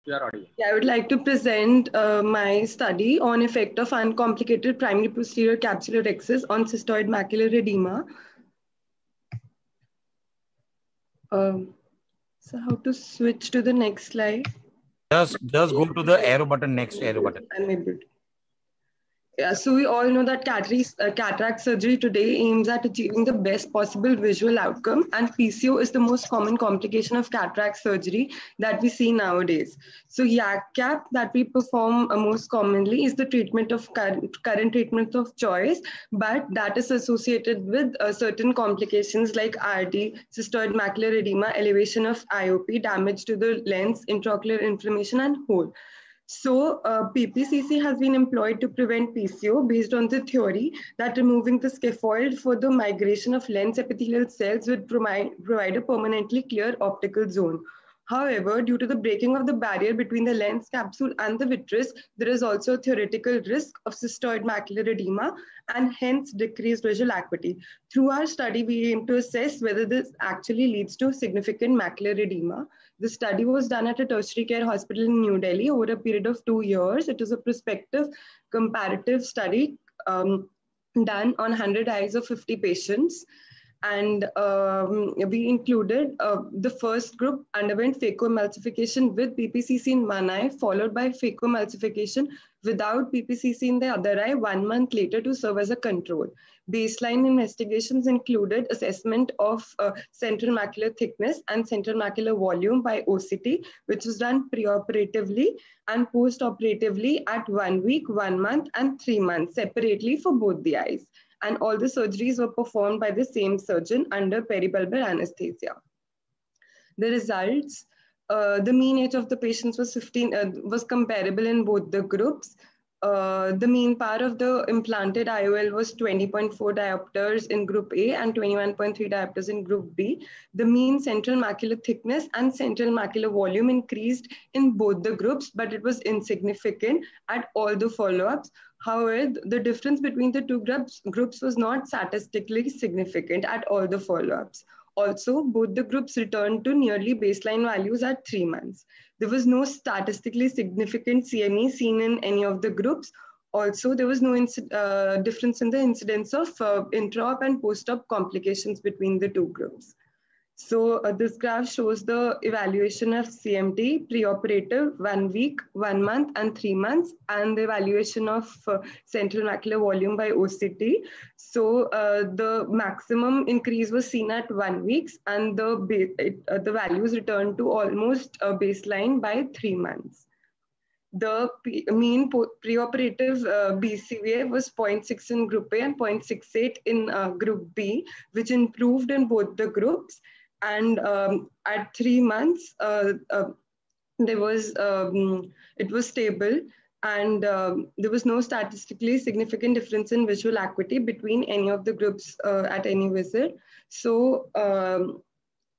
You are audible. Yeah, I would like to present my study on effect of uncomplicated primary posterior capsular rhexis on cystoid macular edema. So how to switch to the next slide? Just go to the arrow button, next arrow button. I'm able to. Yeah, so we all know that cataract surgery today aims at achieving the best possible visual outcome, and PCO is the most common complication of cataract surgery that we see nowadays. So YAG cap that we perform most commonly is the treatment of current treatment of choice, but that is associated with certain complications like RD, cystoid macular edema, elevation of IOP, damage to the lens, intraocular inflammation, and hole. So PPCC has been employed to prevent PCO based on the theory that removing the scaffold for the migration of lens epithelial cells would provide a permanently clear optical zone. However, due to the breaking of the barrier between the lens capsule and the vitreous, there is also a theoretical risk of cystoid macular edema and hence decreased visual acuity. Through our study, we aim to assess whether this actually leads to significant macular edema. The study was done at a tertiary care hospital in New Delhi over a period of 2 years. It was a prospective comparative study done on 100 eyes of 50 patients. And we included the first group underwent phacoemulsification with PPCC in one eye, followed by phacoemulsification without PPCC in the other eye 1 month later to serve as a control. Baseline investigations included assessment of central macular thickness and central macular volume by OCT, which was done preoperatively and post-operatively at 1 week, 1 month, and 3 months separately for both the eyes. And all the surgeries were performed by the same surgeon under peribulbar anesthesia. The results, the mean age of the patients was 15, was comparable in both the groups. The mean power of the implanted IOL was 20.4 diopters in group A and 21.3 diopters in group B. The mean central macular thickness and central macular volume increased in both the groups, but it was insignificant at all the follow-ups. However, the difference between the two groups was not statistically significant at all the follow-ups. Also, both the groups returned to nearly baseline values at 3 months. There was no statistically significant CME seen in any of the groups. Also, there was no difference in the incidence of intra-op and post-op complications between the two groups. So this graph shows the evaluation of CMT, preoperative, 1 week, 1 month, and 3 months, and the evaluation of central macular volume by OCT. So the maximum increase was seen at 1 week, and the values returned to almost baseline by 3 months. The mean preoperative BCVA was 0.6 in group A and 0.68 in group B, which improved in both the groups. And at 3 months, it was stable, and there was no statistically significant difference in visual acuity between any of the groups at any visit. So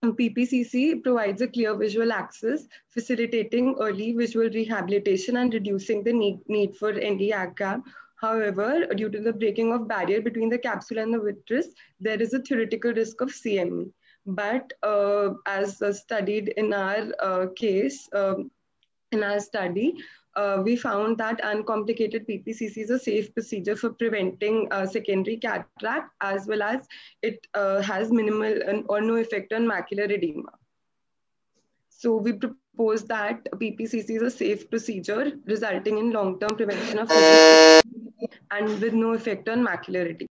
PPCC provides a clear visual access, facilitating early visual rehabilitation and reducing the need for ND-YAG gap. However, due to the breaking of barrier between the capsule and the vitreous, there is a theoretical risk of CME. But as studied in our case, in our study, we found that uncomplicated PPCC is a safe procedure for preventing secondary cataract, as well as it has minimal or no effect on macular edema. So we propose that PPCC is a safe procedure resulting in long-term prevention of and with no effect on macular edema.